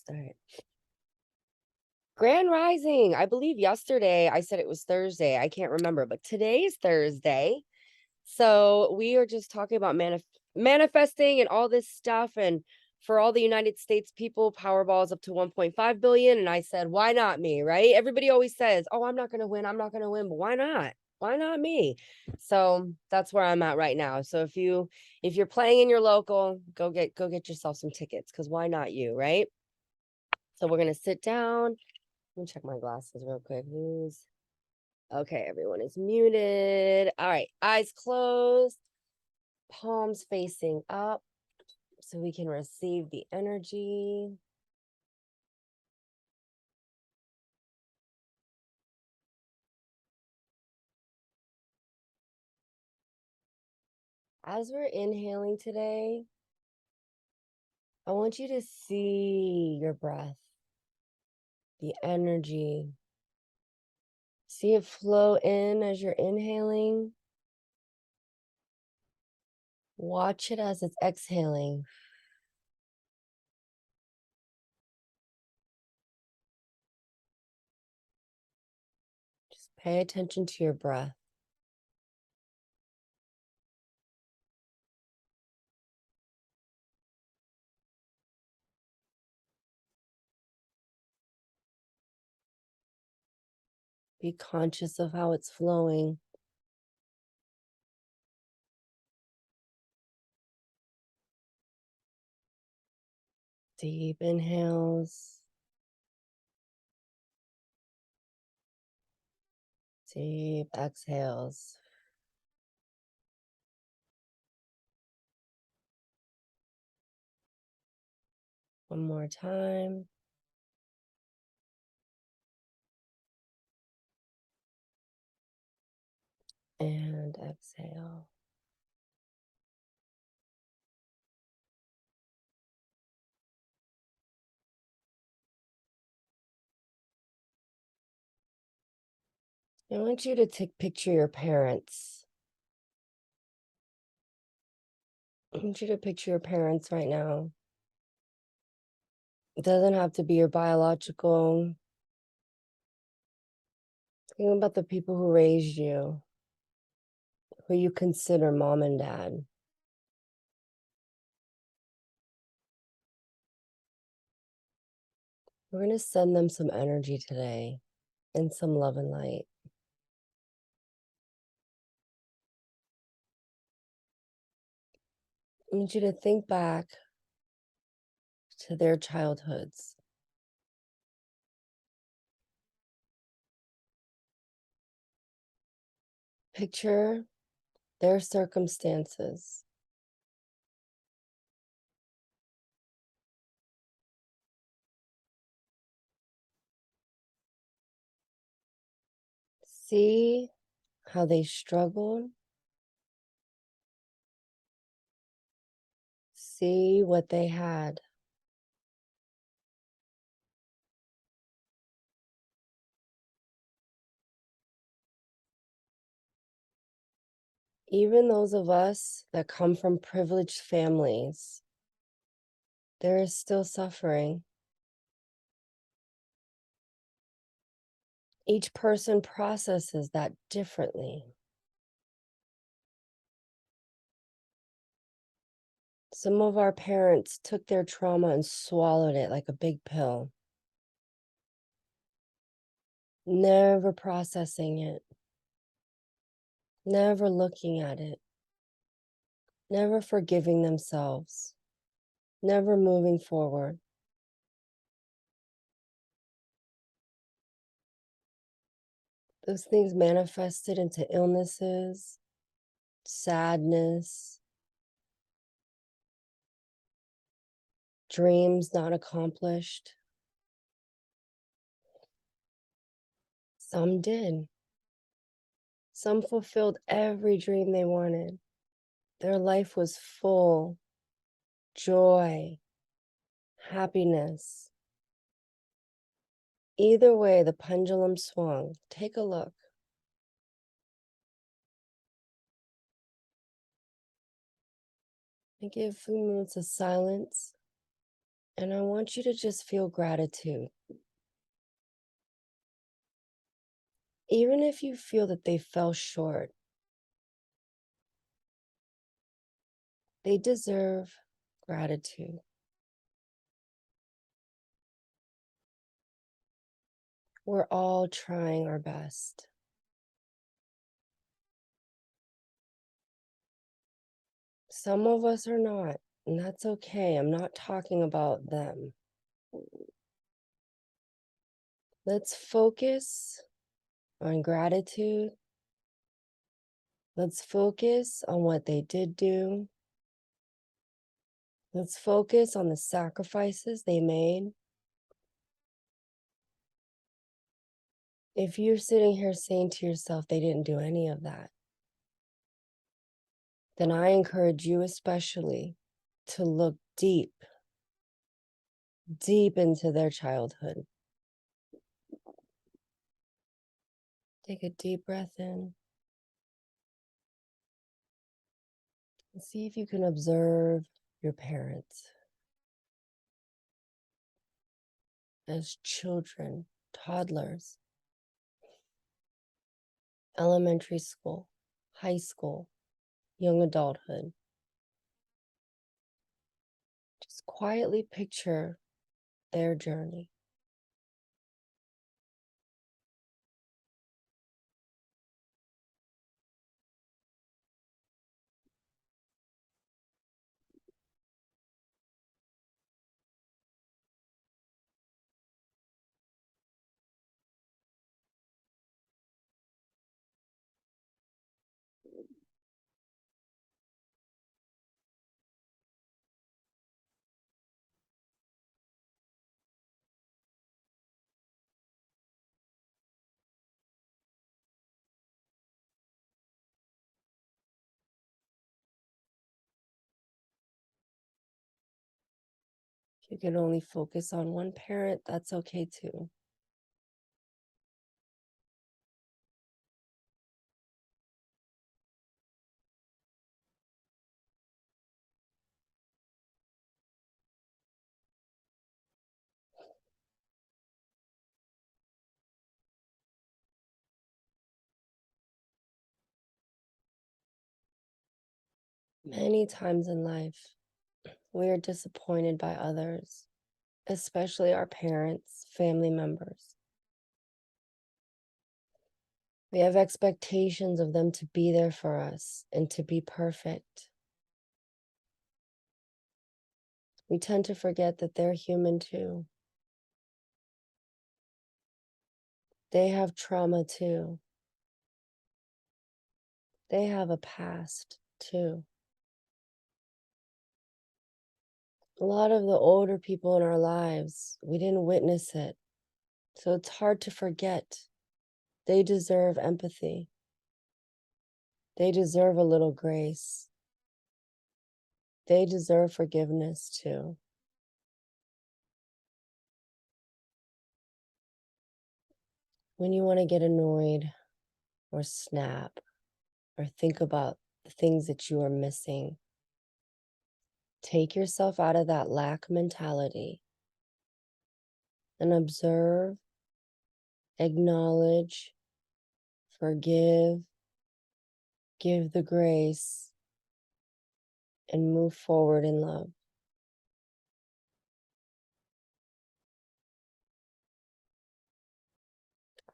All right. Grand Rising. I believe yesterday I said it was Thursday. I can't remember, but today is Thursday. So we are just talking about manifesting and all this stuff. And for all the United States people, Powerball is up to 1.5 billion. And I said, why not me? Right? Everybody always says, oh, I'm not going to win. I'm not going to win. But why not? Why not me? So that's where I'm at right now. So if you're playing in your local, go get yourself some tickets, because why not you, right? So we're gonna sit down. Let me check my glasses real quick. Who's okay? Everyone is muted. All right, eyes closed, palms facing up, so we can receive the energy. As we're inhaling today, I want you to see your breath, the energy. See it flow in as you're inhaling. Watch it as it's exhaling. Just pay attention to your breath. Be conscious of how it's flowing. Deep inhales. Deep exhales. One more time. And exhale. I want you to picture your parents. I want you to picture your parents right now. It doesn't have to be your biological. Think about the people who raised you, who you consider mom and dad. We're going to send them some energy today and some love and light. I want you to think back to their childhoods. Picture their circumstances. See how they struggled. See what they had. Even those of us that come from privileged families, there is still suffering. Each person processes that differently. Some of our parents took their trauma and swallowed it like a big pill, never processing it, never looking at it, never forgiving themselves, never moving forward. Those things manifested into illnesses, sadness, dreams not accomplished. Some did. Some fulfilled every dream they wanted. Their life was full, joy, happiness. Either way, the pendulum swung. Take a look. And give a few minutes of silence And I want you to just feel gratitude. Even if you feel that they fell short, they deserve gratitude. We're all trying our best. Some of us are not, and that's okay. I'm not talking about them. Let's focus on gratitude. Let's focus on what they did do. Let's focus on the sacrifices they made. If you're sitting here saying to yourself they didn't do any of that, then I encourage you especially to look deep, deep into their childhood. Take a deep breath in and see if you can observe your parents as children, toddlers, elementary school, high school, young adulthood. Just quietly picture their journey. If you can only focus on one parent, that's okay too. Many times in life, we are disappointed by others, especially our parents, family members. We have expectations of them to be there for us and to be perfect. We tend to forget that they're human too. They have trauma too. They have a past too. A lot of the older people in our lives, we didn't witness it. So it's hard to forget. They deserve empathy. They deserve a little grace. They deserve forgiveness too. When you want to get annoyed or snap or think about the things that you are missing, take yourself out of that lack mentality and observe, acknowledge, forgive, give the grace, and move forward in love.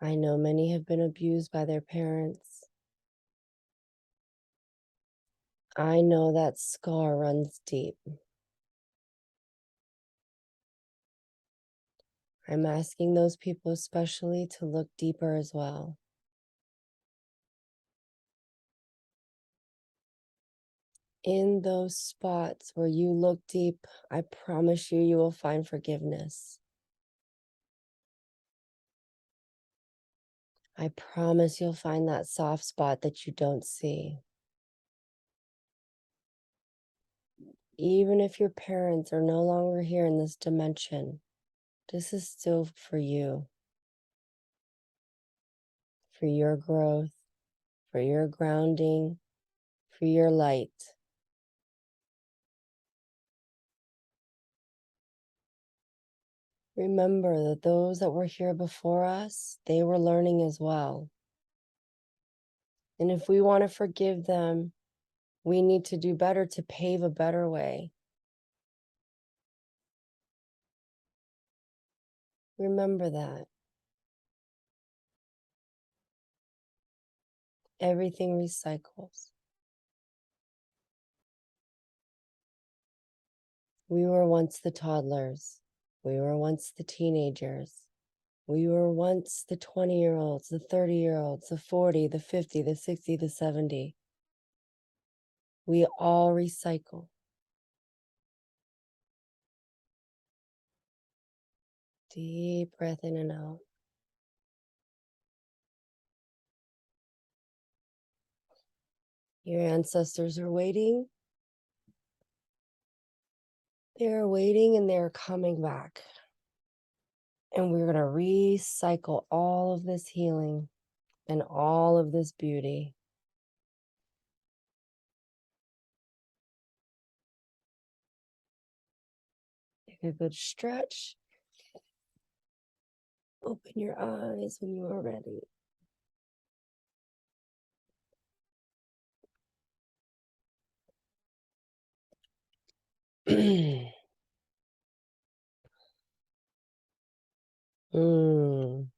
I know many have been abused by their parents. I know that scar runs deep. I'm asking those people especially to look deeper as well. In those spots where you look deep, I promise you, you will find forgiveness. I promise you'll find that soft spot that you don't see. Even if your parents are no longer here in this dimension, this is still for you, for your growth, for your grounding, for your light. Remember that those that were here before us, they were learning as well. And if we want to forgive them, we need to do better to pave a better way. Remember that. Everything recycles. We were once the toddlers. We were once the teenagers. We were once the 20-year-olds, the 30-year-olds, the 40, the 50, the 60, the 70. We all recycle. Deep breath in and out. Your ancestors are waiting. They're waiting and they're coming back. And we're going to recycle all of this healing and all of this beauty. Take a good stretch. Open your eyes when you are ready. Mm.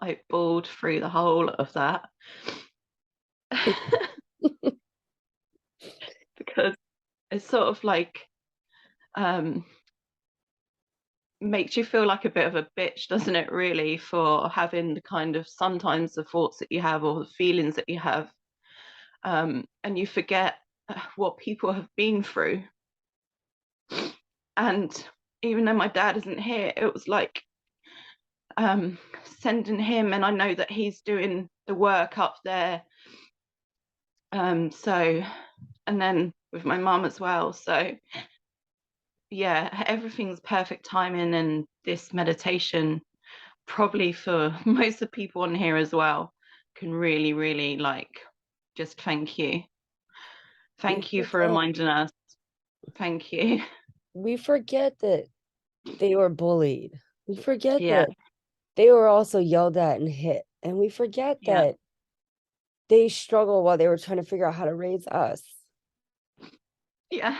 I bawled through the whole of that because it's sort of like makes you feel like a bit of a bitch, doesn't it, really, for having the kind of sometimes the thoughts that you have or the feelings that you have, and you forget what people have been through. And even though my dad isn't here, it was like sending him, and I know that he's doing the work up there, so, and then with my mum as well, so yeah, everything's perfect timing. And this meditation, probably for most of the people on here as well, can really, really like just thank you. Thank you for reminding us. Thank you. We forget that they were bullied. We forget Yeah, that they were also yelled at and hit. And we forget yeah, that they struggled while they were trying to figure out how to raise us. yeah.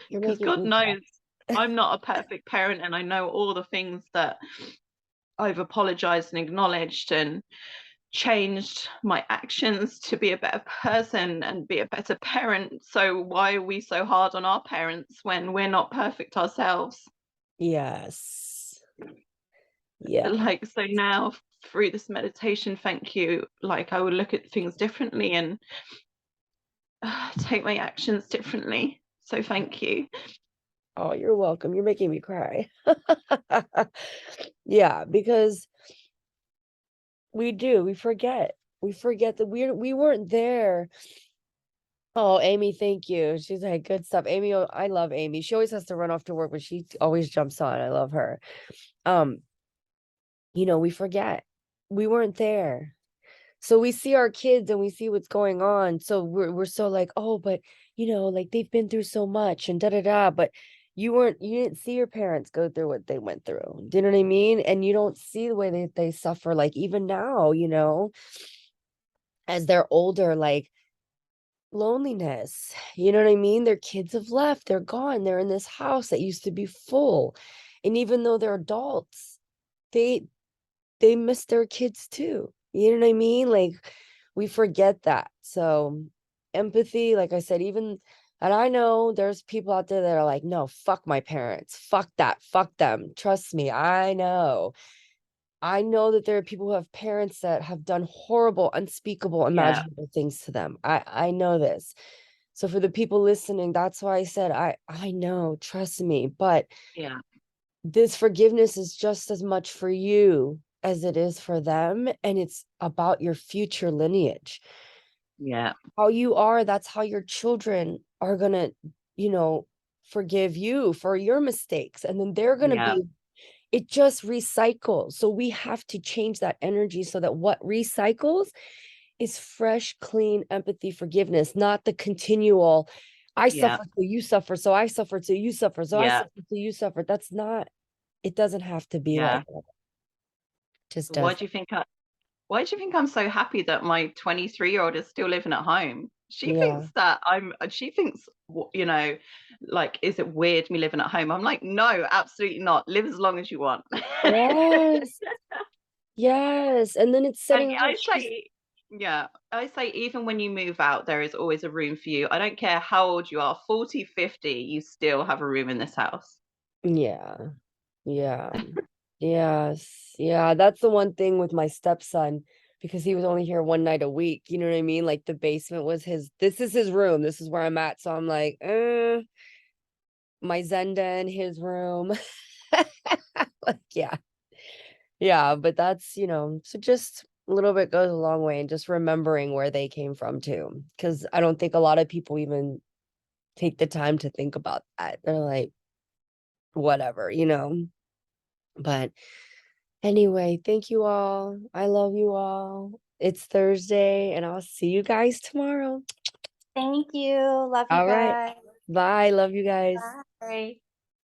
You're Because making God me cry. knows I'm not a perfect parent, and I know all the things that I've apologized and acknowledged and changed my actions to be a better person and be a better parent. So why are we so hard on our parents when we're not perfect ourselves? Yes. Yeah. Like, so now through this meditation, thank you, like I would look at things differently and take my actions differently. So thank you. Oh, you're welcome. You're making me cry. Yeah, because we forget. We forget that we weren't there. Oh, Amy, thank you. She's like, good stuff. Amy, I love Amy. She always has to run off to work, but she always jumps on. I love her. Um, we forget. We weren't there. So we see our kids and we see what's going on. So we're so like, oh, but like they've been through so much and da da da. But you didn't see your parents go through what they went through. Do you know what I mean? And you don't see the way they suffer. Like even now, as they're older, like loneliness. You know what I mean? Their kids have left, they're gone, they're in this house that used to be full. And even though they're adults, they miss their kids too. You know what I mean? Like we forget that. So empathy, like I said, even, and I know there's people out there that are like, no, fuck my parents, fuck that, fuck them. Trust me, I know. I know that there are people who have parents that have done horrible, unspeakable, Yeah, imaginable things to them. I know this. So for the people listening, that's why I said I know, trust me. But yeah, this forgiveness is just as much for you as it is for them, and it's about your future lineage. yeah, How you are, that's how your children are gonna, forgive you for your mistakes, and then they're gonna yeah, be, it just recycles. So we have to change that energy so that what recycles is fresh, clean empathy, forgiveness, not the continual, I Yeah. suffer, so you suffer, so I suffer, so you suffer, so I Yeah. suffer, so you suffer. That's not, it doesn't have to be like Yeah. that. It just Why does. do you think why do you think I'm so happy that my 23-year-old is still living at home? She Yeah. thinks that she thinks, you know, like, is it weird me living at home? I'm like, no, absolutely not. Live as long as you want. Yes. Yes. And then it's And setting her up. She's, yeah, I say even when you move out, there is always a room for you. I don't care how old you are, 40, 50, you still have a room in this house. yeah. Yeah. Yes. Yeah. That's the one thing with my stepson, because he was only here one night a week. You know what I mean? Like the basement was this is his room. This is where I'm at. So I'm like, my Zenda in his room. Like, yeah. Yeah. But that's, so just a little bit goes a long way, and just remembering where they came from too. Cause I don't think a lot of people even take the time to think about that. They're like, whatever. But anyway, thank you all. I love you all. It's Thursday, and I'll see you guys tomorrow. Thank you. Love you All right. guys. Bye. Love you guys. Bye.